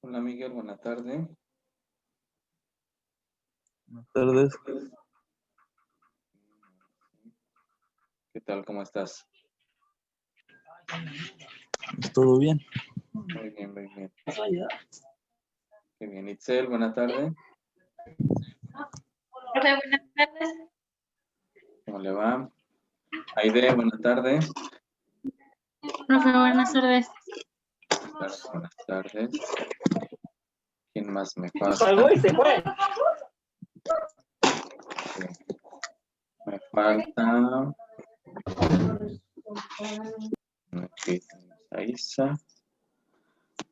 Hola Miguel, buena tarde. Buenas tardes. ¿Qué tal? ¿Cómo estás? ¿Todo bien? Muy bien, muy bien. Qué bien. Itzel, buena tarde. Hola, buenas tardes. ¿Cómo le va? Aide, buena tarde. Profe, buenas tardes. Buenas tardes. ¿Quién más me falta? Me falta. Aquí tenemos a Isa.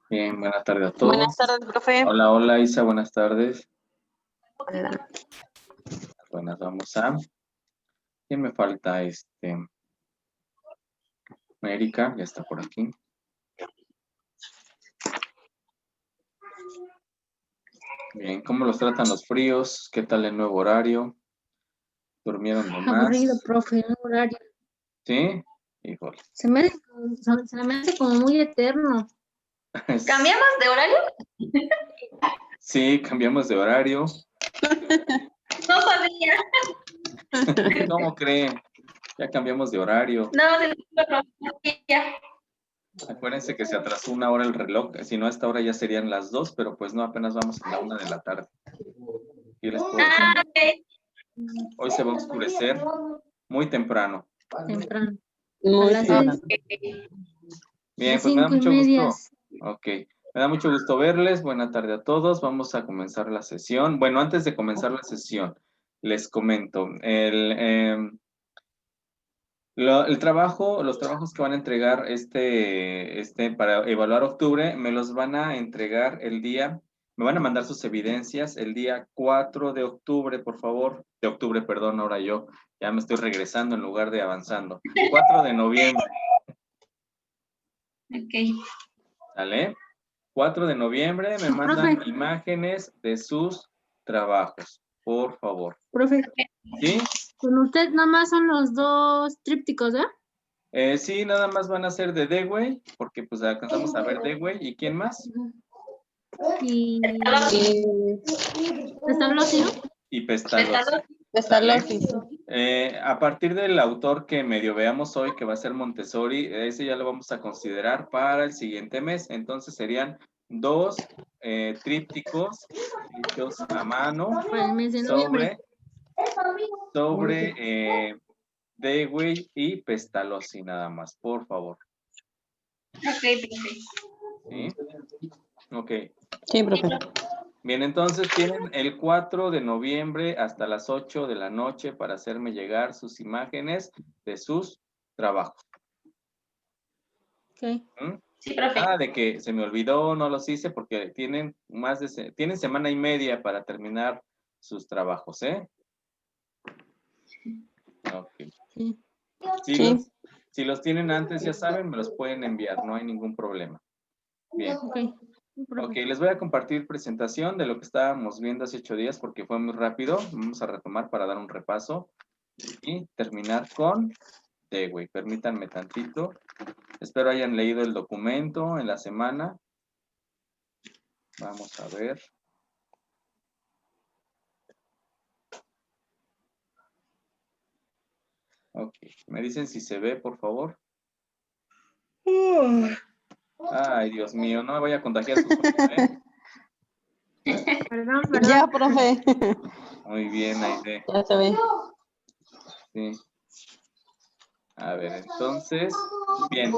Bien, buena tarde a todos. Buenas tardes, profe. Hola, hola Isa, buenas tardes. Buenas, vamos a. ¿Quién me falta? Erika, ya está por aquí. Bien, ¿cómo los tratan los fríos? ¿Qué tal el nuevo horario? ¿Durmieron de más? Aburrido, profe, el horario. ¿Sí? Híjole. Se me hace como muy eterno. ¿Cambiamos de horario? Sí, cambiamos de horario. No sabía. ¿Cómo creen? Ya cambiamos de horario. No sabía. Acuérdense que se atrasó una hora el reloj. Si no, a esta hora ya serían las 2, pero pues no, apenas vamos a la 1 de la tarde. ¿Qué les puedo decir? Ok. Hoy se va a oscurecer muy temprano. Temprano. Muy A las bien. 6, Bien, las pues me da 5 y mucho media. gusto. Ok, me da mucho gusto verles. Buena tarde a todos. Vamos a comenzar la sesión. Bueno, antes de comenzar la sesión, les comento. Los trabajos que van a entregar para evaluar octubre, me los van a entregar me van a mandar sus evidencias el día 4 de octubre, por favor. De octubre, perdón, ahora yo ya me estoy regresando en lugar de avanzando. 4 de noviembre, Ok. ¿sale? 4 de noviembre me mandan imágenes de sus trabajos, por favor. Profe, ¿Sí? con usted nada más son los 2 trípticos, ¿verdad? Sí, nada más van a ser de Dewey, porque pues alcanzamos a ver Dewey. ¿Y quién más? Y Y Pestalozzi, ¿no? Y Pestalozzi. Pestalozzi. A partir del autor que medio veamos hoy, que va a ser Montessori, ese ya lo vamos a considerar para el siguiente mes. Entonces serían 2 trípticos hechos a mano Para el mes de noviembre. sobre Dewey y Pestalozzi nada más, por favor. Ok, profe. ¿Sí? Ok. Sí, profe. Bien, entonces tienen el 4 de noviembre hasta las 8 de la noche para hacerme llegar sus imágenes de sus trabajos. Ok. ¿Mm? Sí, profe. Nada de que se me olvidó, no los hice porque tienen tienen semana y media para terminar sus trabajos, ¿eh? Ok. Sí. Sí. Si los tienen antes, ya saben, me los pueden enviar, no hay ningún problema. Bien. Ok. Ok, les voy a compartir presentación de lo que estábamos viendo hace 8 días porque fue muy rápido. Vamos a retomar para dar un repaso y terminar con Dewey. Permítanme tantito. Espero hayan leído el documento en la semana. Vamos a ver. Ok, me dicen si se ve, por favor. Ay, Dios mío, no me voy a contagiar su sueño, ¿eh? Perdón. Ya, profe. Muy bien, Aide. Ya se ve. Sí. A ver, entonces, bien,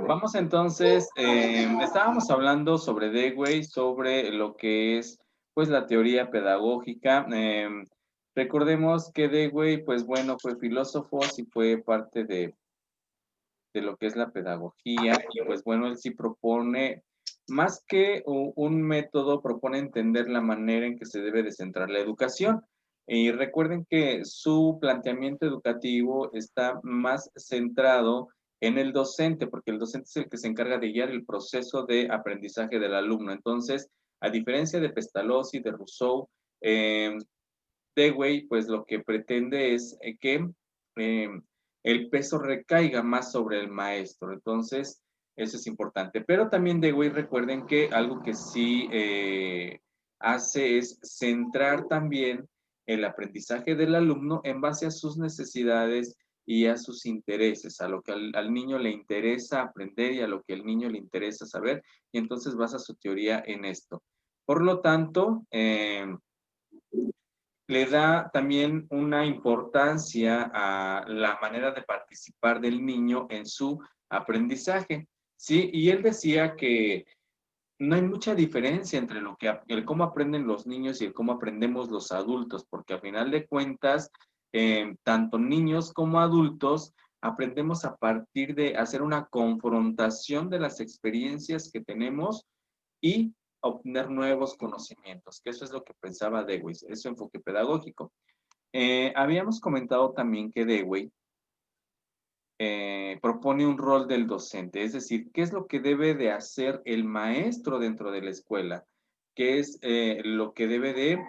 vamos entonces, estábamos hablando sobre Dewey, sobre lo que es, pues, la teoría pedagógica. Recordemos que Dewey, pues, bueno, fue filósofo, sí fue parte de lo que es la pedagogía, y pues, bueno, él sí propone, más que un método, propone entender la manera en que se debe de centrar la educación. Y recuerden que su planteamiento educativo está más centrado en el docente, porque el docente es el que se encarga de guiar el proceso de aprendizaje del alumno. Entonces, a diferencia de Pestalozzi, de Rousseau, Dewey, pues lo que pretende es que el peso recaiga más sobre el maestro. Entonces, Eso es importante. Pero también Dewey, recuerden que algo que sí hace es centrar también el aprendizaje del alumno en base a sus necesidades y a sus intereses, a lo que al niño le interesa aprender y a lo que al niño le interesa saber, y entonces basa su teoría en esto. Por lo tanto, le da también una importancia a la manera de participar del niño en su aprendizaje, ¿sí? Y él decía que no hay mucha diferencia entre el cómo aprenden los niños y el cómo aprendemos los adultos, porque a final de cuentas, tanto niños como adultos aprendemos a partir de hacer una confrontación de las experiencias que tenemos y obtener nuevos conocimientos, que eso es lo que pensaba Dewey, es su enfoque pedagógico. Habíamos comentado también que Dewey propone un rol del docente, es decir, qué es lo que debe de hacer el maestro dentro de la escuela, qué es lo que debe de,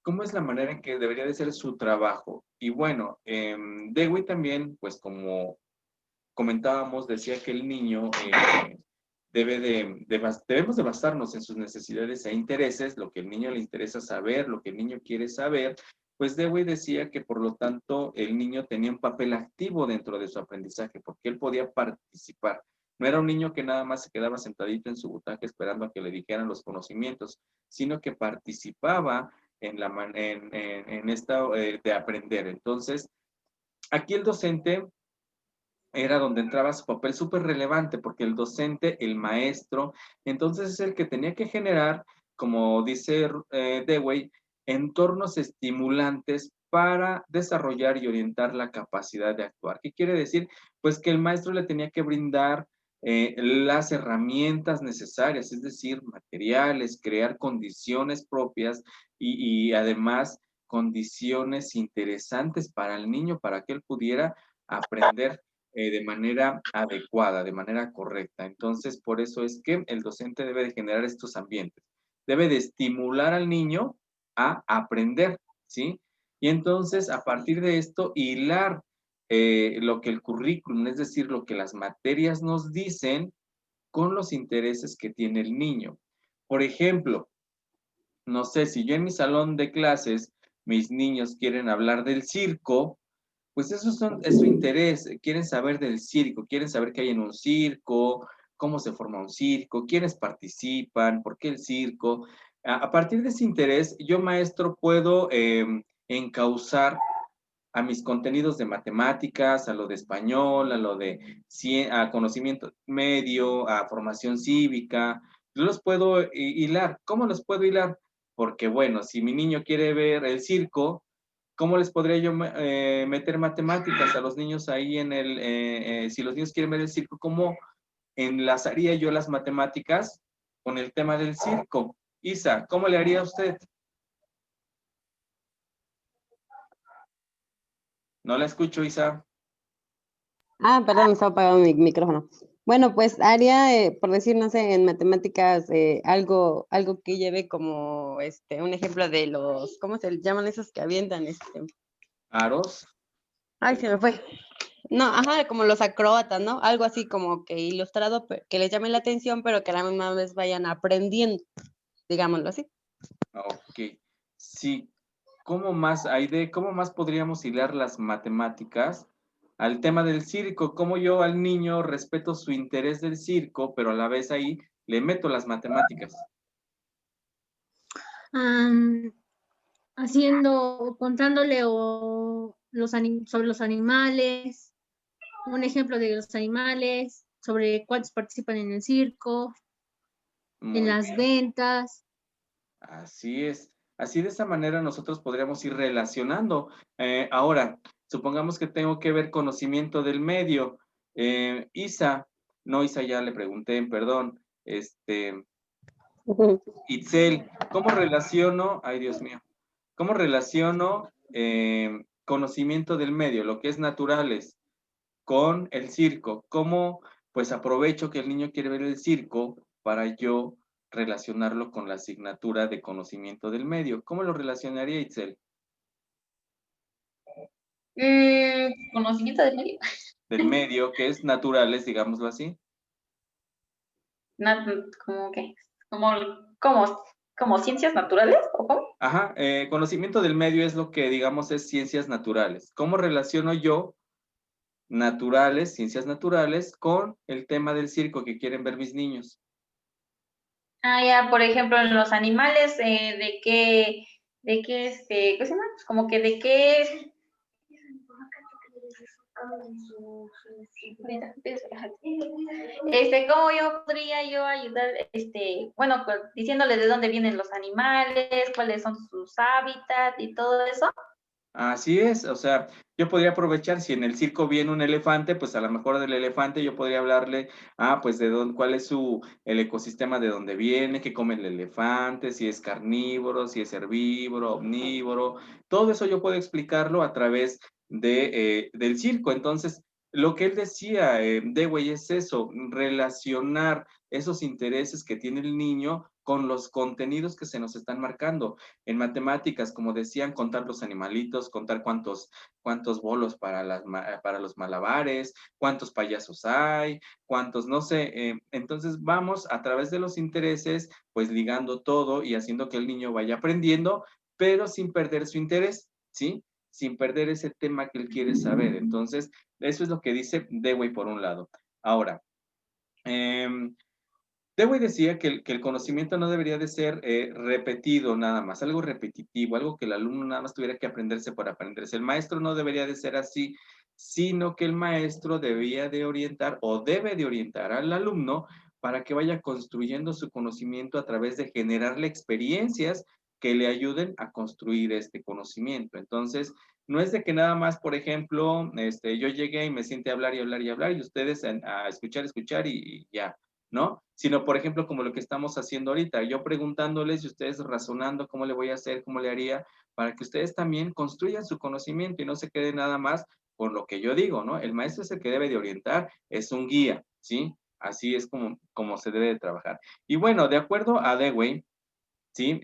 cómo es la manera en que debería de ser su trabajo. Y bueno, Dewey también, pues como comentábamos, decía que el niño debemos de basarnos en sus necesidades e intereses, lo que el niño le interesa saber, lo que el niño quiere saber. Pues Dewey decía que por lo tanto el niño tenía un papel activo dentro de su aprendizaje, porque él podía participar. No era un niño que nada más se quedaba sentadito en su butaca esperando a que le dijeran los conocimientos, sino que participaba en esta de aprender. Entonces, aquí el docente era donde entraba su papel súper relevante, porque el docente, el maestro, entonces es el que tenía que generar, como dice Dewey, entornos estimulantes para desarrollar y orientar la capacidad de actuar. ¿Qué quiere decir? Pues que el maestro le tenía que brindar las herramientas necesarias, es decir, materiales, crear condiciones propias y además condiciones interesantes para el niño, para que él pudiera aprender de manera adecuada, de manera correcta. Entonces, por eso es que el docente debe de generar estos ambientes. Debe de estimular al niño a aprender, ¿sí? Y entonces, a partir de esto, hilar lo que el currículum, es decir, lo que las materias nos dicen con los intereses que tiene el niño. Por ejemplo, no sé, si yo en mi salón de clases, mis niños quieren hablar del circo, pues es su interés, quieren saber del circo, quieren saber qué hay en un circo, cómo se forma un circo, quiénes participan, por qué el circo. A partir de ese interés, yo maestro puedo encauzar a mis contenidos de matemáticas, a lo de español, a lo de a conocimiento medio, a formación cívica. Yo los puedo hilar. ¿Cómo los puedo hilar? Porque bueno, si mi niño quiere ver el circo, ¿cómo les podría yo meter matemáticas a los niños ahí si los niños quieren ver el circo, cómo enlazaría yo las matemáticas con el tema del circo? Isa, ¿cómo le haría usted? No la escucho, Isa. Perdón, estaba apagado mi micrófono. Bueno, pues haría, por decir, no sé, en matemáticas, algo que lleve como un ejemplo de los, ¿cómo se llaman esos que avientan? Aros. Ay, se me fue. No, ajá, como los acróbatas, ¿no? Algo así como que ilustrado, que les llame la atención, pero que a la misma vez vayan aprendiendo, digámoslo así. Ok. Sí. ¿Cómo más, Aide, cómo más podríamos hilar las matemáticas al tema del circo? ¿Cómo yo al niño respeto su interés del circo, pero a la vez ahí le meto las matemáticas? Contándole sobre los animales, un ejemplo de los animales, sobre cuántos participan en el circo, en Muy las bien. ventas. Así es. Así de esa manera nosotros podríamos ir relacionando. Ahora, supongamos que tengo que ver conocimiento del medio. Isa, no, Isa ya le pregunté, perdón. Itzel, ¿cómo relaciono, ay Dios mío, cómo relaciono conocimiento del medio, lo que es naturales, con el circo? ¿Cómo pues aprovecho que el niño quiere ver el circo para yo relacionarlo con la asignatura de conocimiento del medio? ¿Cómo lo relacionaría, Itzel? Conocimiento del medio. Del medio, que es naturales, digámoslo así. como que, como ciencias naturales, ¿o cómo? Ajá, conocimiento del medio es lo que, digamos, es ciencias naturales. ¿Cómo relaciono yo naturales, ciencias naturales, con el tema del circo que quieren ver mis niños? Ah, ya, por ejemplo, en los animales, ¿qué se llama? Pues como que de qué, ¿cómo podría yo ayudar, bueno, pues, diciéndoles de dónde vienen los animales, cuáles son sus hábitats y todo eso? Así es, o sea, yo podría aprovechar si en el circo viene un elefante, pues a lo mejor del elefante yo podría hablarle, pues de dónde, cuál es el ecosistema de dónde viene, qué come el elefante, si es carnívoro, si es herbívoro, omnívoro, todo eso yo puedo explicarlo a través del circo. Entonces, lo que él decía, Dewey, es eso, relacionar esos intereses que tiene el niño con los contenidos que se nos están marcando. En matemáticas, como decían, contar los animalitos, contar cuántos bolos para los malabares, cuántos payasos hay, cuántos, no sé. Entonces vamos a través de los intereses, pues ligando todo y haciendo que el niño vaya aprendiendo, pero sin perder su interés, ¿sí? Sin perder ese tema que él quiere saber. Entonces, eso es lo que dice Dewey por un lado. Ahora, Dewey decía que el conocimiento no debería de ser repetido nada más, algo repetitivo, algo que el alumno nada más tuviera que aprenderse por aprenderse. El maestro no debería de ser así, sino que el maestro debía de orientar o debe de orientar al alumno para que vaya construyendo su conocimiento a través de generarle experiencias que le ayuden a construir este conocimiento. Entonces, no es de que nada más, por ejemplo, yo llegué y me siente a hablar y hablar y hablar y ustedes a escuchar y ya, ¿no? Sino, por ejemplo, como lo que estamos haciendo ahorita, yo preguntándoles y ustedes razonando cómo le voy a hacer, cómo le haría, para que ustedes también construyan su conocimiento y no se quede nada más por lo que yo digo, ¿no? El maestro es el que debe de orientar, es un guía, ¿sí? Así es como se debe de trabajar. Y bueno, de acuerdo a Dewey, ¿sí?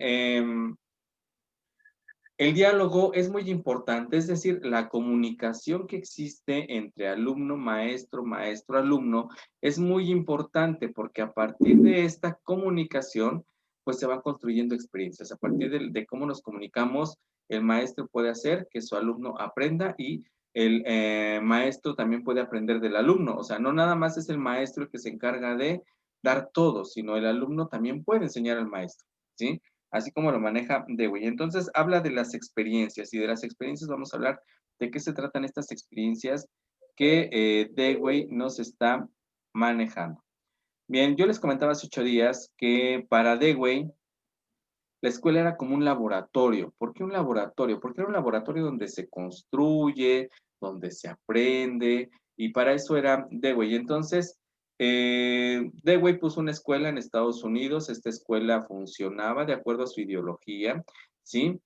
El diálogo es muy importante, es decir, la comunicación que existe entre alumno, maestro, maestro, alumno, es muy importante porque a partir de esta comunicación, pues se van construyendo experiencias. A partir de cómo nos comunicamos, el maestro puede hacer que su alumno aprenda y el maestro también puede aprender del alumno. O sea, no nada más es el maestro el que se encarga de dar todo, sino el alumno también puede enseñar al maestro, ¿sí? Así como lo maneja Dewey. Entonces, habla de las experiencias y de las experiencias vamos a hablar de qué se tratan estas experiencias que Dewey nos está manejando. Bien, yo les comentaba hace 8 días que para Dewey la escuela era como un laboratorio. ¿Por qué un laboratorio? Porque era un laboratorio donde se construye, donde se aprende, y para eso era Dewey. Entonces, Dewey puso una escuela en Estados Unidos. Esta escuela funcionaba de acuerdo a su ideología, ¿sí?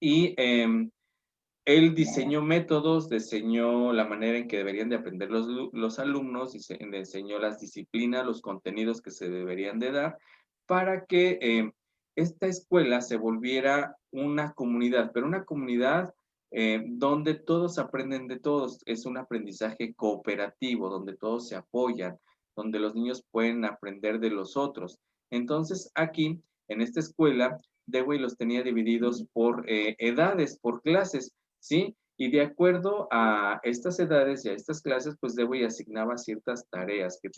Y él diseñó métodos, diseñó la manera en que deberían de aprender los alumnos, le enseñó las disciplinas, los contenidos que se deberían de dar para que esta escuela se volviera una comunidad, pero una comunidad donde todos aprenden de todos. Es un aprendizaje cooperativo, donde todos se apoyan, donde los niños pueden aprender de los otros. Entonces, aquí, en esta escuela, Dewey los tenía divididos por edades, por clases, ¿sí? Y de acuerdo a estas edades y a estas clases, pues Dewey asignaba ciertas tareas que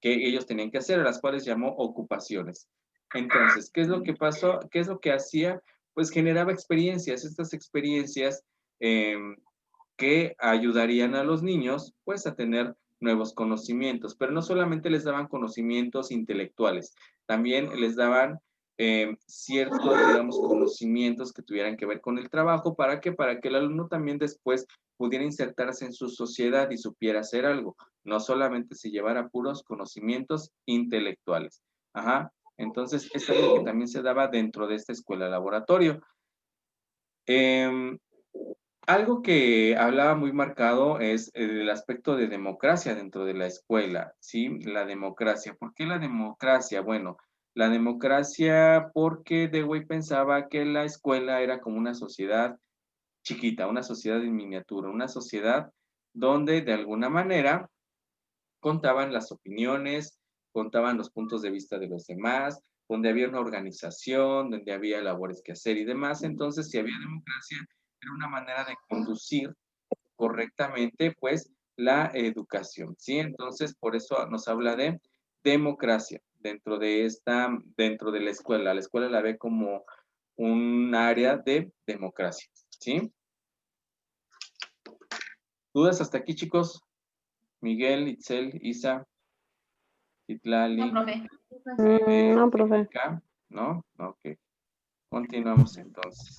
ellos tenían que hacer, a las cuales llamó ocupaciones. Entonces, ¿qué es lo que pasó? ¿Qué es lo que hacía? Pues generaba experiencias, estas experiencias que ayudarían a los niños, pues, a tener nuevos conocimientos, pero no solamente les daban conocimientos intelectuales, también les daban ciertos, digamos, conocimientos que tuvieran que ver con el trabajo. ¿Para qué? Para que el alumno también después pudiera insertarse en su sociedad y supiera hacer algo, no solamente se llevara puros conocimientos intelectuales. Ajá. Entonces, es algo que también se daba dentro de esta escuela laboratorio. Algo que hablaba muy marcado es el aspecto de democracia dentro de la escuela, ¿sí? La democracia. ¿Por qué la democracia? Bueno, la democracia porque Dewey pensaba que la escuela era como una sociedad chiquita, una sociedad en miniatura, una sociedad donde de alguna manera contaban las opiniones, contaban los puntos de vista de los demás, donde había una organización, donde había labores que hacer y demás. Entonces, si había democracia, era una manera de conducir correctamente, pues, la educación, ¿sí? Entonces, por eso nos habla de democracia dentro de la escuela. La escuela la ve como un área de democracia, ¿sí? ¿Dudas hasta aquí, chicos? Miguel, Itzel, Isa, Itlali, No, profe. No, profe. Erika, ¿no? Ok. Continuamos entonces.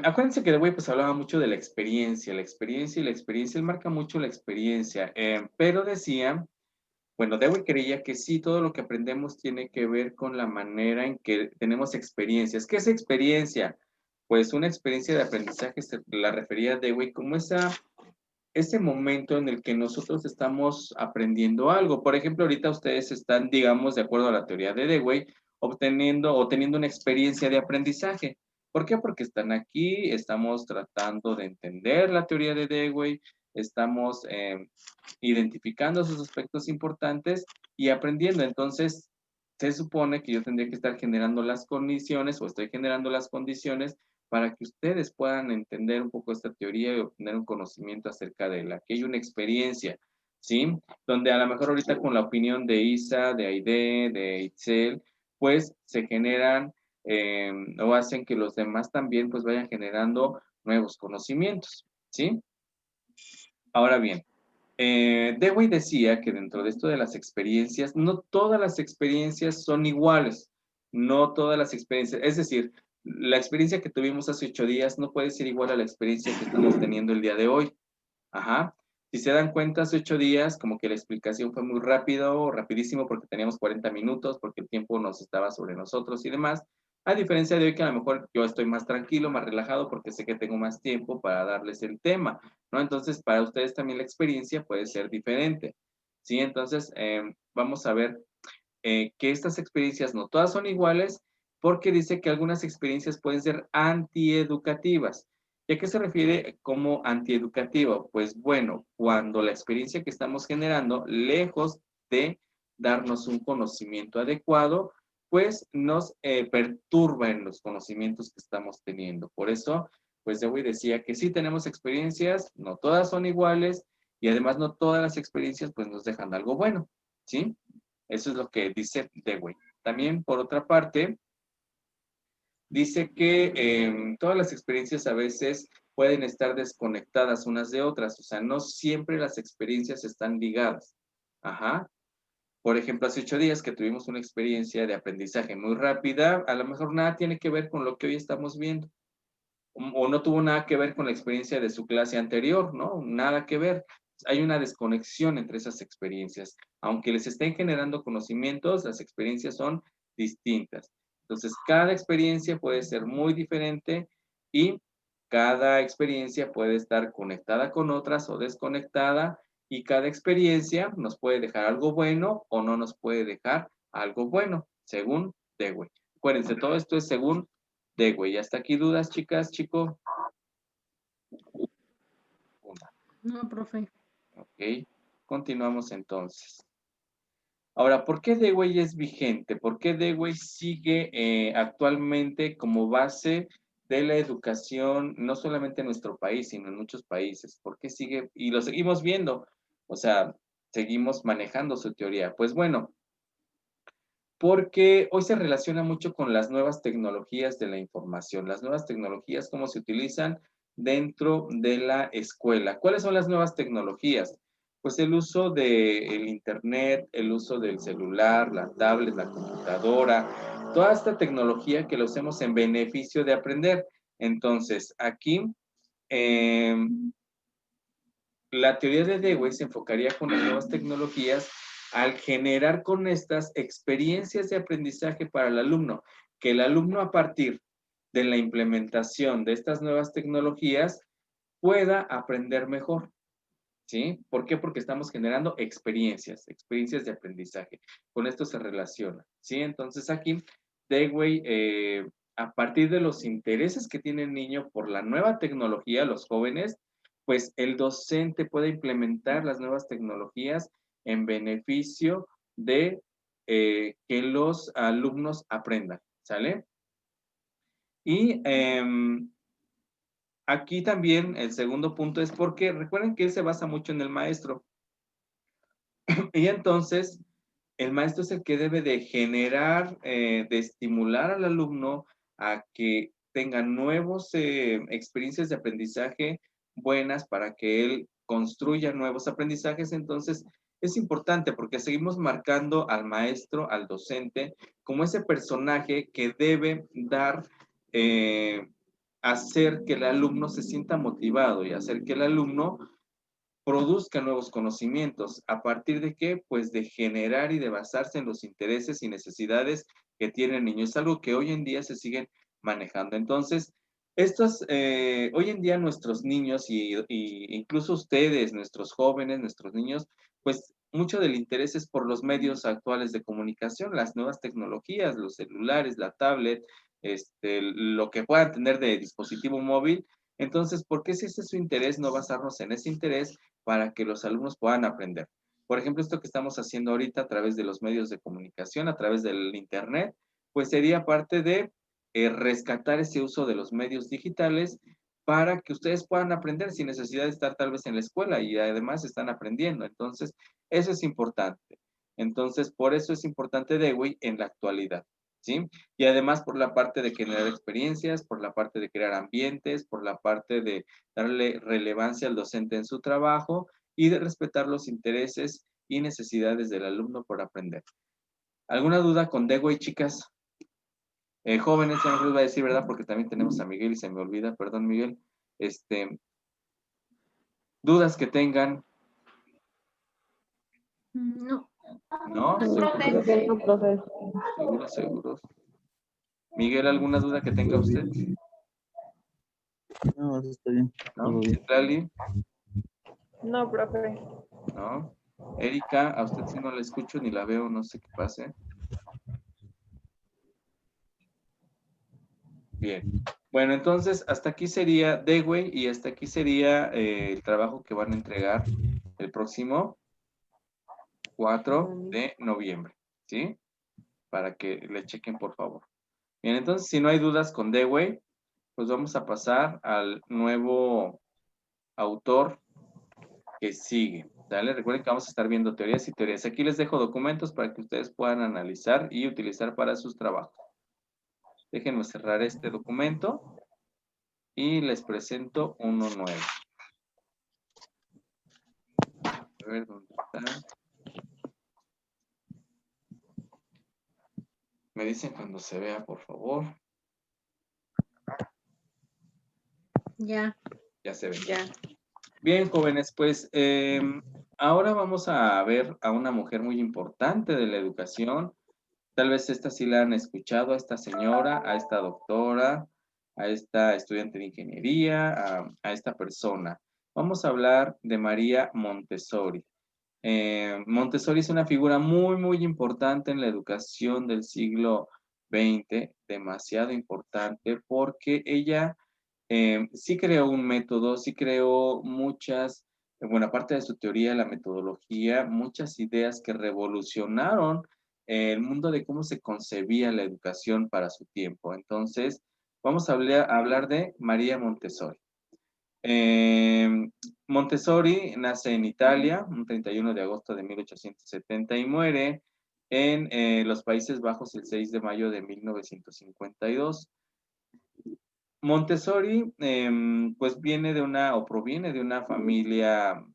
Acuérdense que Dewey pues hablaba mucho de la experiencia, él marca mucho la experiencia, pero decía, bueno, Dewey creía que sí, todo lo que aprendemos tiene que ver con la manera en que tenemos experiencias. ¿Qué es experiencia? Pues una experiencia de aprendizaje se la refería a Dewey como ese momento en el que nosotros estamos aprendiendo algo. Por ejemplo, ahorita ustedes están, digamos, de acuerdo a la teoría de Dewey, obteniendo o teniendo una experiencia de aprendizaje. ¿Por qué? Porque están aquí, estamos tratando de entender la teoría de Dewey, estamos identificando sus aspectos importantes y aprendiendo. Entonces, se supone que yo tendría que estar generando las condiciones o estoy generando las condiciones para que ustedes puedan entender un poco esta teoría y obtener un conocimiento acerca de la que hay una experiencia, ¿sí? Donde a lo mejor ahorita con la opinión de Isa, de Aide, de Itzel, pues se generan o hacen que los demás también pues vayan generando nuevos conocimientos, ¿sí? Ahora bien, Dewey decía que dentro de esto de las experiencias, no todas las experiencias son iguales, no todas las experiencias, es decir, la experiencia que tuvimos hace 8 días no puede ser igual a la experiencia que estamos teniendo el día de hoy. Ajá. Si se dan cuenta, hace 8 días, como que la explicación fue muy rápido, rapidísimo, porque teníamos 40 minutos, porque el tiempo nos estaba sobre nosotros y demás. A diferencia de hoy, que a lo mejor yo estoy más tranquilo, más relajado, porque sé que tengo más tiempo para darles el tema, ¿no? Entonces, para ustedes también la experiencia puede ser diferente, ¿sí? Entonces, vamos a ver que estas experiencias no todas son iguales, porque dice que algunas experiencias pueden ser antieducativas. ¿Y a qué se refiere como antieducativo? Pues bueno, cuando la experiencia que estamos generando, lejos de darnos un conocimiento adecuado, pues nos perturba en los conocimientos que estamos teniendo. Por eso, pues Dewey decía que sí tenemos experiencias, no todas son iguales, y además no todas las experiencias pues nos dejan algo bueno, ¿sí? Eso es lo que dice Dewey. También, por otra parte, dice que todas las experiencias a veces pueden estar desconectadas unas de otras, o sea, no siempre las experiencias están ligadas. Ajá. Por ejemplo, hace 8 días que tuvimos una experiencia de aprendizaje muy rápida, a lo mejor nada tiene que ver con lo que hoy estamos viendo. O no tuvo nada que ver con la experiencia de su clase anterior, ¿no? Nada que ver. Hay una desconexión entre esas experiencias. Aunque les estén generando conocimientos, las experiencias son distintas. Entonces, cada experiencia puede ser muy diferente y cada experiencia puede estar conectada con otras o desconectada, y cada experiencia nos puede dejar algo bueno o no nos puede dejar algo bueno, según Dewey. Acuérdense, todo esto es según Dewey. ¿Hasta aquí dudas, chicas, chico? Una. No, profe. Ok. Continuamos entonces. Ahora, ¿por qué Dewey es vigente? ¿Por qué Dewey sigue actualmente como base de la educación, no solamente en nuestro país, sino en muchos países? ¿Por qué sigue? Y lo seguimos viendo, o sea, seguimos manejando su teoría. Pues bueno, porque hoy se relaciona mucho con las nuevas tecnologías de la información, las nuevas tecnologías, cómo se utilizan dentro de la escuela. ¿Cuáles son las nuevas tecnologías? Pues el uso del internet, el uso del celular, la tablet, la computadora, toda esta tecnología que lo hacemos en beneficio de aprender. Entonces, aquí la teoría de Dewey se enfocaría con las nuevas tecnologías al generar con estas experiencias de aprendizaje para el alumno, que el alumno a partir de la implementación de estas nuevas tecnologías pueda aprender mejor, ¿sí? ¿Por qué? Porque estamos generando experiencias de aprendizaje. Con esto se relaciona, ¿sí? Entonces aquí Dewey, a partir de los intereses que tiene el niño por la nueva tecnología, los jóvenes, pues el docente puede implementar las nuevas tecnologías en beneficio de que los alumnos aprendan, ¿sale? Y aquí también el segundo punto es porque recuerden que él se basa mucho en el maestro. Y entonces el maestro es el que debe de generar, de estimular al alumno a que tenga nuevos experiencias de aprendizaje buenas para que él construya nuevos aprendizajes. Entonces, es importante porque seguimos marcando al maestro, al docente, como ese personaje que debe dar, hacer que el alumno se sienta motivado y hacer que el alumno produzca nuevos conocimientos. ¿A partir de qué? Pues de generar y de basarse en los intereses y necesidades que tiene el niño. Es algo que hoy en día se siguen manejando. Entonces, hoy en día nuestros niños y incluso ustedes, nuestros jóvenes, nuestros niños, pues mucho del interés es por los medios actuales de comunicación, las nuevas tecnologías, los celulares, la tablet, lo que puedan tener de dispositivo móvil. Entonces, ¿por qué si ese es su interés, no basarnos en ese interés para que los alumnos puedan aprender? Por ejemplo, esto que estamos haciendo ahorita a través de los medios de comunicación, a través del Internet, pues sería parte de rescatar ese uso de los medios digitales para que ustedes puedan aprender sin necesidad de estar tal vez en la escuela y además están aprendiendo. Entonces, eso es importante. Entonces, por eso es importante Dewey en la actualidad, ¿sí? Y además por la parte de generar experiencias, por la parte de crear ambientes, por la parte de darle relevancia al docente en su trabajo y de respetar los intereses y necesidades del alumno por aprender. ¿Alguna duda con Dewey, chicas? Jóvenes, ya no les voy a decir, ¿verdad? Porque también tenemos a Miguel y se me olvida, perdón, Miguel. Dudas que tengan, No. ¿no? Profe. No, profe. Seguros. Miguel, ¿alguna duda que tenga usted? No, eso está bien. ¿No? Todo bien. Citlali, No, profe. ¿no? Erika, a usted sí no la escucho ni la veo, no sé qué pase. Bien. Bueno, entonces hasta aquí sería Dewey y hasta aquí sería el trabajo que van a entregar el próximo 4 de noviembre, ¿sí? Para que le chequen, por favor. Bien, entonces, si no hay dudas con Dewey, pues vamos a pasar al nuevo autor que sigue. ¿Dale? Recuerden que vamos a estar viendo teorías y teorías. Aquí les dejo documentos para que ustedes puedan analizar y utilizar para sus trabajos. Déjenme cerrar este documento y les presento uno nuevo. A ver dónde está. Me dicen cuando se vea, por favor. Ya. Ya se ve. Ya. Bien, jóvenes, pues ahora vamos a ver a una mujer muy importante de la educación. Tal vez esta sí la han escuchado, a esta señora, a esta doctora, a esta estudiante de ingeniería, a esta persona. Vamos a hablar de María Montessori. Montessori es una figura muy, muy importante en la educación del siglo XX, demasiado importante, porque ella sí creó un método, sí creó muchas, bueno, aparte de su teoría, la metodología, muchas ideas que revolucionaron el mundo de cómo se concebía la educación para su tiempo. Entonces, vamos a hablar de María Montessori. Montessori nace en Italia, un 31 de agosto de 1870 y muere en los Países Bajos el 6 de mayo de 1952. Montessori, pues proviene de una familia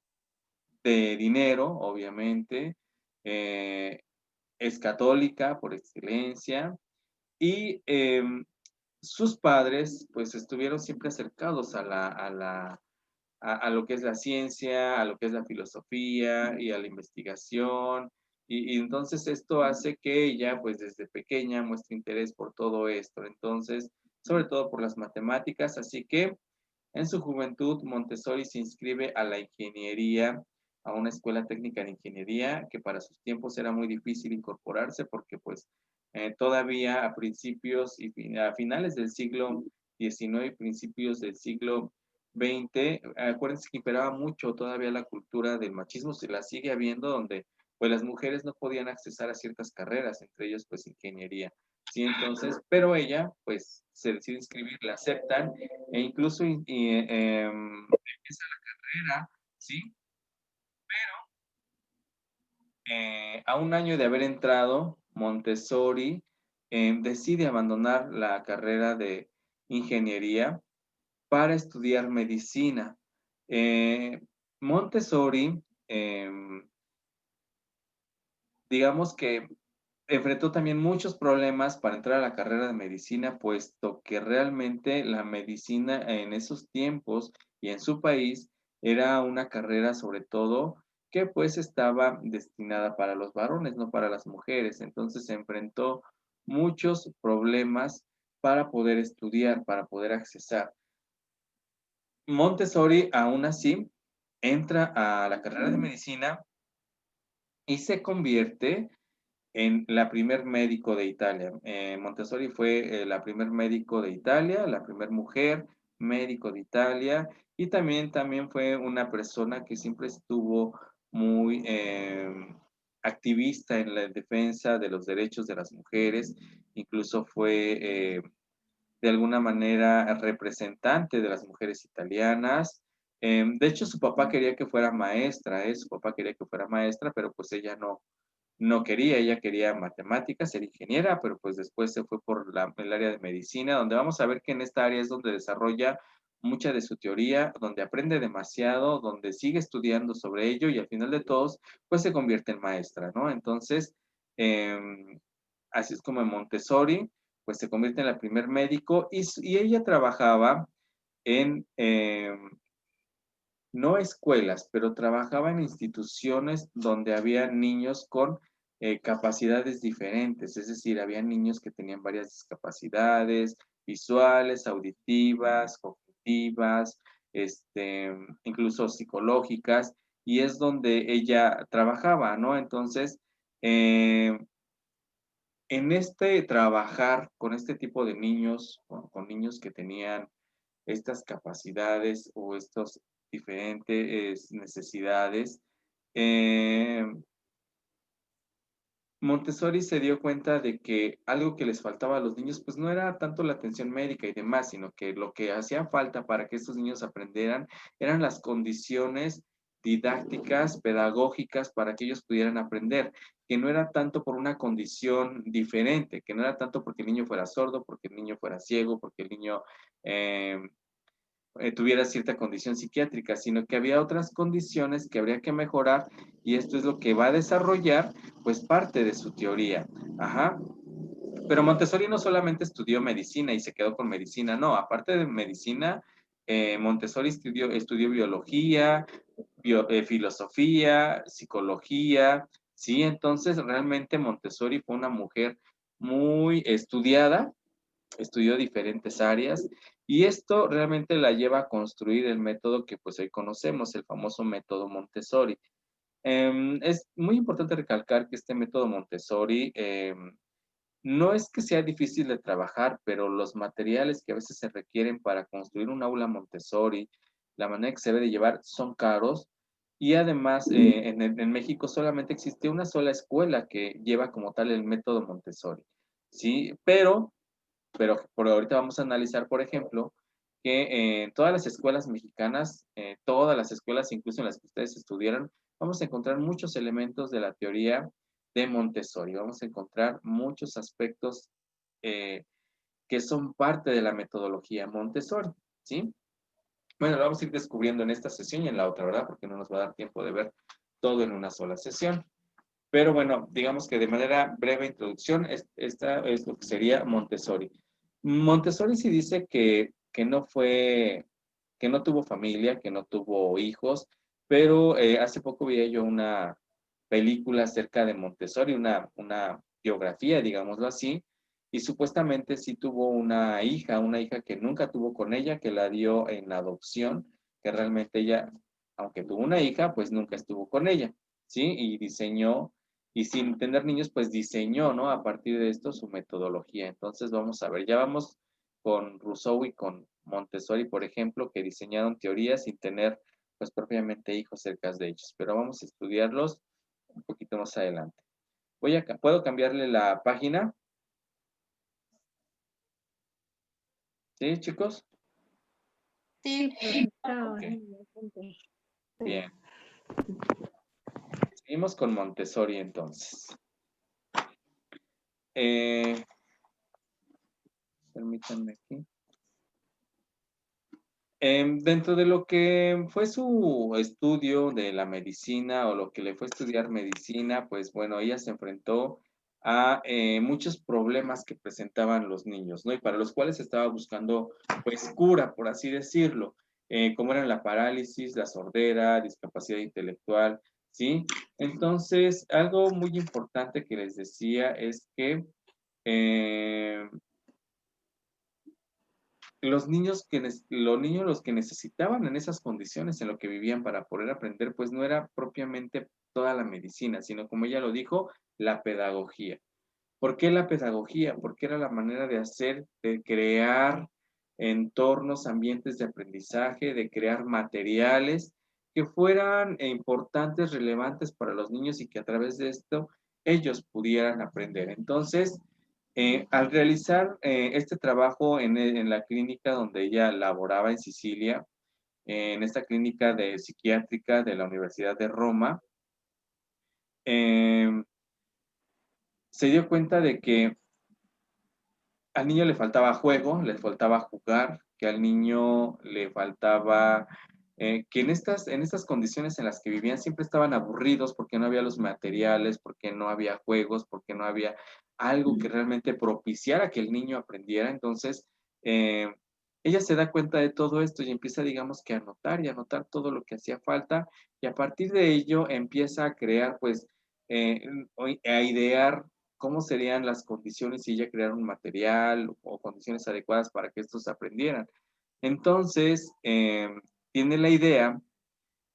de dinero, obviamente, es católica por excelencia, y sus padres, pues, estuvieron siempre acercados a lo que es la ciencia, a lo que es la filosofía y a la investigación, y entonces esto hace que ella, pues, desde pequeña muestre interés por todo esto. Entonces, sobre todo por las matemáticas, así que en su juventud Montessori se inscribe a la ingeniería, a una escuela técnica de ingeniería, que para sus tiempos era muy difícil incorporarse porque pues todavía a principios y a finales del siglo XIX y principios del siglo XX, acuérdense que imperaba mucho todavía la cultura del machismo, se la sigue habiendo, donde pues las mujeres no podían accesar a ciertas carreras, entre ellos pues ingeniería. Sí, entonces, pero ella pues se decide inscribir, la aceptan e incluso empieza la carrera, ¿sí? A un año de haber entrado, Montessori decide abandonar la carrera de ingeniería para estudiar medicina. Montessori, digamos que enfrentó también muchos problemas para entrar a la carrera de medicina, puesto que realmente la medicina en esos tiempos y en su país era una carrera sobre todo que pues estaba destinada para los varones, no para las mujeres. Entonces se enfrentó muchos problemas para poder estudiar, para poder accesar. Montessori aún así entra a la carrera de medicina y se convierte en la primer médico de Italia. Montessori fue la primer médico de Italia, la primer mujer médico de Italia, y también fue una persona que siempre estuvo muy activista en la defensa de los derechos de las mujeres, incluso fue de alguna manera representante de las mujeres italianas. De hecho, su papá quería que fuera maestra, su papá quería que fuera maestra, pero pues ella no quería, ella quería matemáticas, ser ingeniera, pero pues después se fue por el área de medicina, donde vamos a ver que en esta área es donde desarrolla mucha de su teoría, donde aprende demasiado, donde sigue estudiando sobre ello y al final de todos, pues se convierte en maestra, ¿no? Entonces, eh, así es como en Montessori, pues se convierte en la primer médico y ella trabajaba en, no escuelas, pero trabajaba en instituciones donde había niños con capacidades diferentes, es decir, había niños que tenían varias discapacidades visuales, auditivas, cognitivas, incluso psicológicas, y es donde ella trabajaba, ¿no? Entonces, eh, en este trabajar con este tipo de niños, con niños que tenían estas capacidades o estas diferentes necesidades, eh, Montessori se dio cuenta de que algo que les faltaba a los niños, pues no era tanto la atención médica y demás, sino que lo que hacía falta para que estos niños aprendieran eran las condiciones didácticas, pedagógicas, para que ellos pudieran aprender, que no era tanto por una condición diferente, que no era tanto porque el niño fuera sordo, porque el niño fuera ciego, porque el niño eh, tuviera cierta condición psiquiátrica, sino que había otras condiciones que habría que mejorar y esto es lo que va a desarrollar pues parte de su teoría. Ajá. Pero Montessori no solamente estudió medicina y se quedó con medicina, no, aparte de medicina, Montessori estudió biología, filosofía, psicología, ¿sí? Entonces realmente Montessori fue una mujer muy estudiada, estudió diferentes áreas y esto realmente la lleva a construir el método que pues hoy conocemos, el famoso método Montessori. Es muy importante recalcar que este método Montessori no es que sea difícil de trabajar, pero los materiales que a veces se requieren para construir un aula Montessori, la manera que se debe de llevar, son caros. Y además, en México solamente existe una sola escuela que lleva como tal el método Montessori, ¿sí? Pero por ahorita vamos a analizar, por ejemplo, que en todas las escuelas mexicanas, todas las escuelas, incluso en las que ustedes estudiaron, vamos a encontrar muchos elementos de la teoría de Montessori. Vamos a encontrar muchos aspectos eh, que son parte de la metodología Montessori, ¿sí? Bueno, lo vamos a ir descubriendo en esta sesión y en la otra, ¿verdad? Porque no nos va a dar tiempo de ver todo en una sola sesión. Pero bueno, digamos que de manera breve introducción, esta es lo que sería Montessori. Montessori sí dice que que no tuvo familia, que no tuvo hijos, pero hace poco vi yo una película acerca de Montessori, una biografía, digámoslo así, y supuestamente sí tuvo una hija que nunca tuvo con ella, que la dio en adopción, que realmente ella, aunque tuvo una hija, pues nunca estuvo con ella, ¿sí? Y diseñó y sin tener niños, pues diseñó, ¿no? A partir de esto su metodología. Entonces vamos a ver, ya vamos con Rousseau y con Montessori, por ejemplo, que diseñaron teorías sin tener, pues propiamente hijos cerca de ellos. Pero vamos a estudiarlos un poquito poquito más adelante. ¿Puedo cambiarle la página? ¿Sí, chicos? Sí, profe. Ok. Bien. Seguimos con Montessori entonces. Permítanme aquí. Dentro de lo que fue su estudio de la medicina o lo que le fue estudiar medicina, pues bueno, ella se enfrentó a muchos problemas que presentaban los niños, ¿no? Y para los cuales estaba buscando, pues, cura, por así decirlo, como eran la parálisis, la sordera, discapacidad intelectual, ¿sí? Entonces, algo muy importante que les decía es que los niños los que necesitaban en esas condiciones en lo que vivían para poder aprender, pues no era propiamente toda la medicina, sino como ella lo dijo, la pedagogía. ¿Por qué la pedagogía? Porque era la manera de hacer, de crear entornos, ambientes de aprendizaje, de crear materiales que fueran importantes, relevantes para los niños y que a través de esto ellos pudieran aprender. Entonces, al realizar este trabajo en la clínica donde ella laboraba en Sicilia, en esta clínica de psiquiátrica de la Universidad de Roma, se dio cuenta de que al niño le faltaba juego, le faltaba jugar, que al niño le faltaba, que en estas condiciones en las que vivían siempre estaban aburridos porque no había los materiales, porque no había juegos, porque no había algo que realmente propiciara que el niño aprendiera. Entonces, ella se da cuenta de todo esto y empieza, digamos, que a anotar y a anotar todo lo que hacía falta y a partir de ello empieza a crear, pues, a idear cómo serían las condiciones si ella creara un material o condiciones adecuadas para que estos aprendieran. Entonces, tiene la idea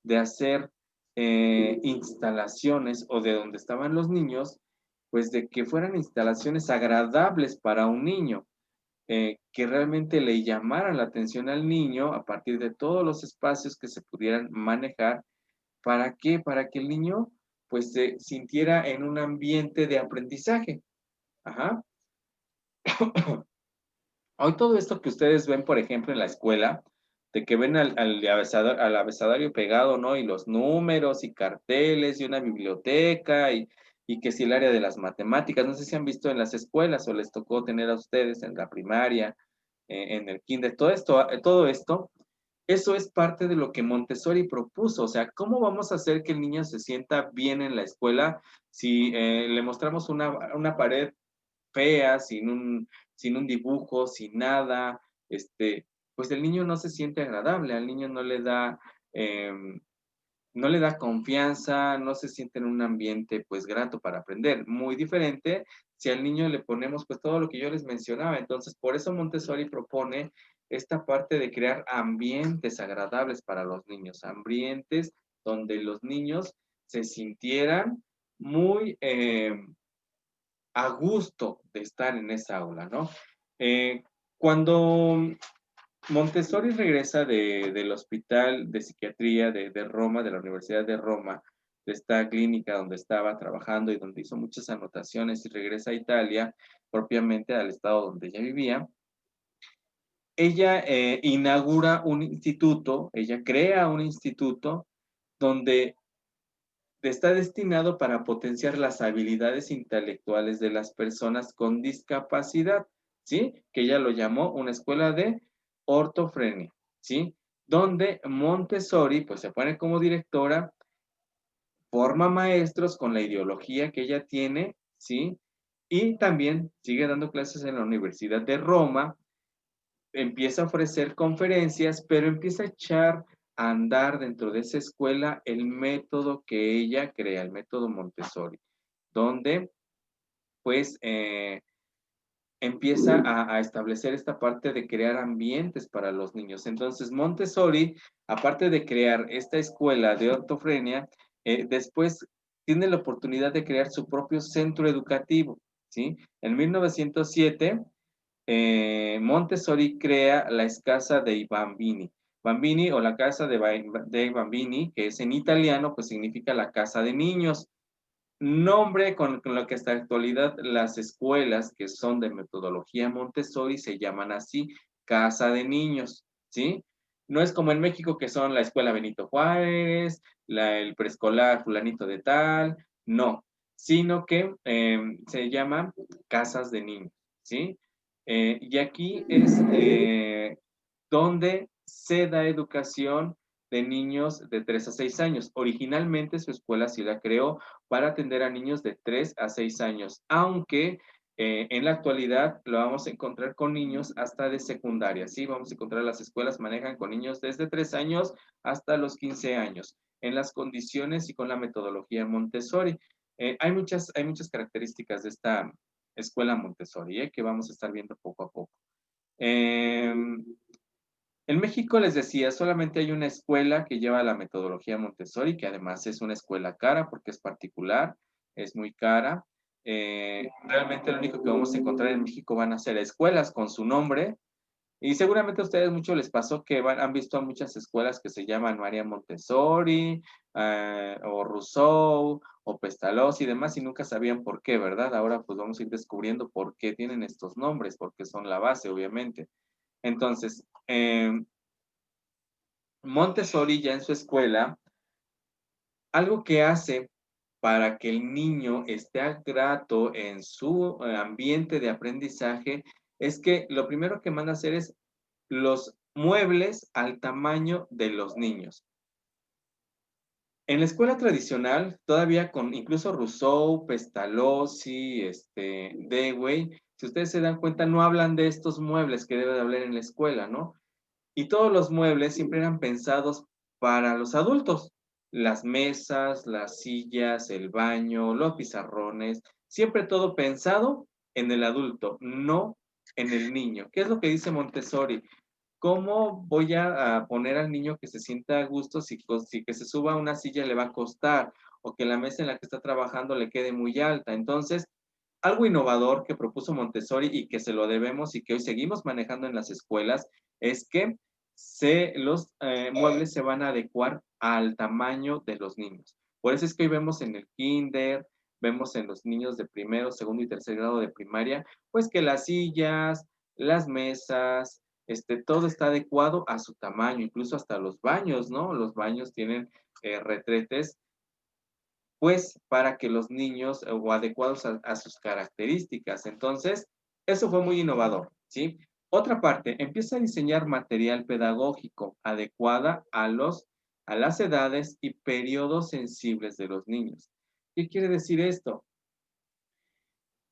de hacer instalaciones o de donde estaban los niños, pues de que fueran instalaciones agradables para un niño, que realmente le llamaran la atención al niño a partir de todos los espacios que se pudieran manejar. ¿Para qué? Para que el niño pues se sintiera en un ambiente de aprendizaje. Ajá. Hoy todo esto que ustedes ven, por ejemplo, en la escuela, de que ven al abecedario pegado, ¿no? Y los números y carteles y una biblioteca y que si el área de las matemáticas, no sé si han visto en las escuelas o les tocó tener a ustedes en la primaria, en el kinder, todo esto, eso es parte de lo que Montessori propuso. O sea, ¿cómo vamos a hacer que el niño se sienta bien en la escuela si le mostramos una pared fea, sin un dibujo, sin nada, pues el niño no se siente agradable, al niño no le da confianza, no se siente en un ambiente pues grato para aprender. Muy diferente si al niño le ponemos pues todo lo que yo les mencionaba. Entonces, por eso Montessori propone esta parte de crear ambientes agradables para los niños, ambientes donde los niños se sintieran muy a gusto de estar en esa aula, ¿no? Cuando Montessori regresa del hospital de psiquiatría de Roma, de la Universidad de Roma, de esta clínica donde estaba trabajando y donde hizo muchas anotaciones y regresa a Italia, propiamente al estado donde ella vivía, ella inaugura un instituto, ella crea un instituto donde está destinado para potenciar las habilidades intelectuales de las personas con discapacidad, ¿sí? Que ella lo llamó una escuela de ortofrenia, ¿sí? Donde Montessori, pues se pone como directora, forma maestros con la ideología que ella tiene, ¿sí? Y también sigue dando clases en la Universidad de Roma, empieza a ofrecer conferencias, pero empieza a echar a andar dentro de esa escuela el método que ella crea, el método Montessori, donde pues empieza a establecer esta parte de crear ambientes para los niños. Entonces Montessori, aparte de crear esta escuela de ortofrenia, después tiene la oportunidad de crear su propio centro educativo, ¿sí? En 1907 Montessori crea la casa dei Bambini. Bambini o la casa dei Bambini, que es en italiano, pues significa la casa de niños. nombre con lo que hasta la actualidad las escuelas que son de metodología Montessori se llaman así, casa de niños, ¿sí? No es como en México que son la escuela Benito Juárez, el preescolar fulanito de tal, no, sino que se llaman casas de niños, ¿sí? Y aquí es donde se da educación de niños de 3 a 6 años. Originalmente su escuela sí la creó para atender a niños de 3 a 6 años, aunque en la actualidad lo vamos a encontrar con niños hasta de secundaria, ¿sí? Vamos a encontrar las escuelas manejan con niños desde 3 años hasta los 15 años, en las condiciones y con la metodología Montessori. Hay muchas características de esta escuela Montessori, que vamos a estar viendo poco a poco. En México les decía, solamente hay una escuela que lleva la metodología Montessori, que además es una escuela cara porque es particular, es muy cara. Realmente lo único que vamos a encontrar en México van a ser escuelas con su nombre, y seguramente a ustedes mucho les pasó que han visto a muchas escuelas que se llaman María Montessori, o Rousseau, o Pestalozzi y demás, y nunca sabían por qué, ¿verdad? Ahora pues vamos a ir descubriendo por qué tienen estos nombres, porque son la base, obviamente. Entonces, Montessori ya en su escuela, algo que hace para que el niño esté grato en su ambiente de aprendizaje es que lo primero que manda a hacer es los muebles al tamaño de los niños. En la escuela tradicional, todavía con incluso Rousseau, Pestalozzi, Dewey, si ustedes se dan cuenta, no hablan de estos muebles que debe de hablar en la escuela, ¿no? Y todos los muebles siempre eran pensados para los adultos. Las mesas, las sillas, el baño, los pizarrones, siempre todo pensado en el adulto, no en el niño. ¿Qué es lo que dice Montessori? ¿Cómo voy a poner al niño que se sienta a gusto si que se suba a una silla le va a costar o que la mesa en la que está trabajando le quede muy alta? Entonces, algo innovador que propuso Montessori y que se lo debemos y que hoy seguimos manejando en las escuelas es que los muebles se van a adecuar al tamaño de los niños. Por eso es que hoy vemos en el kinder, vemos en los niños de primero, segundo y tercer grado de primaria, pues que las sillas, las mesas, todo está adecuado a su tamaño, incluso hasta los baños, ¿no? Los baños tienen retretes pues para que los niños o adecuados a sus características. Entonces, eso fue muy innovador, ¿sí? Otra parte, empieza a diseñar material pedagógico adecuada a las edades y periodos sensibles de los niños. ¿Qué quiere decir esto?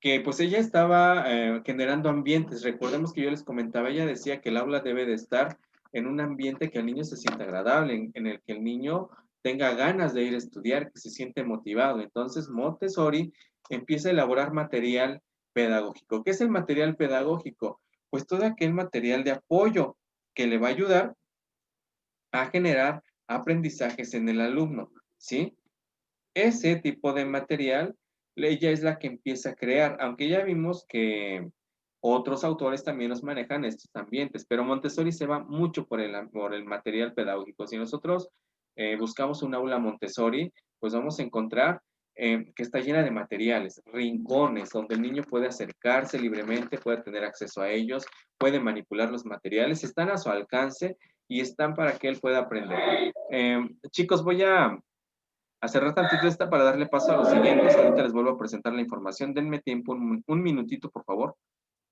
Que pues ella estaba generando ambientes. Recordemos que yo les comentaba, ella decía que el aula debe de estar en un ambiente que el niño se sienta agradable, en el que el niño tenga ganas de ir a estudiar, que se siente motivado. Entonces, Montessori empieza a elaborar material pedagógico. ¿Qué es el material pedagógico? Pues todo aquel material de apoyo que le va a ayudar a generar aprendizajes en el alumno, ¿sí? Ese tipo de material, ella es la que empieza a crear, aunque ya vimos que otros autores también nos manejan estos ambientes, pero Montessori se va mucho por el material pedagógico. Si nosotros buscamos un aula Montessori, pues vamos a encontrar que está llena de materiales, rincones, donde el niño puede acercarse libremente, puede tener acceso a ellos, puede manipular los materiales, están a su alcance y están para que él pueda aprender. Chicos, voy a cerrar tantito esta para darle paso a los siguientes. Ahorita les vuelvo a presentar la información. Denme tiempo, un minutito, por favor,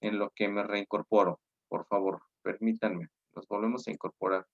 en lo que me reincorporo. Por favor, permítanme. Nos volvemos a incorporar.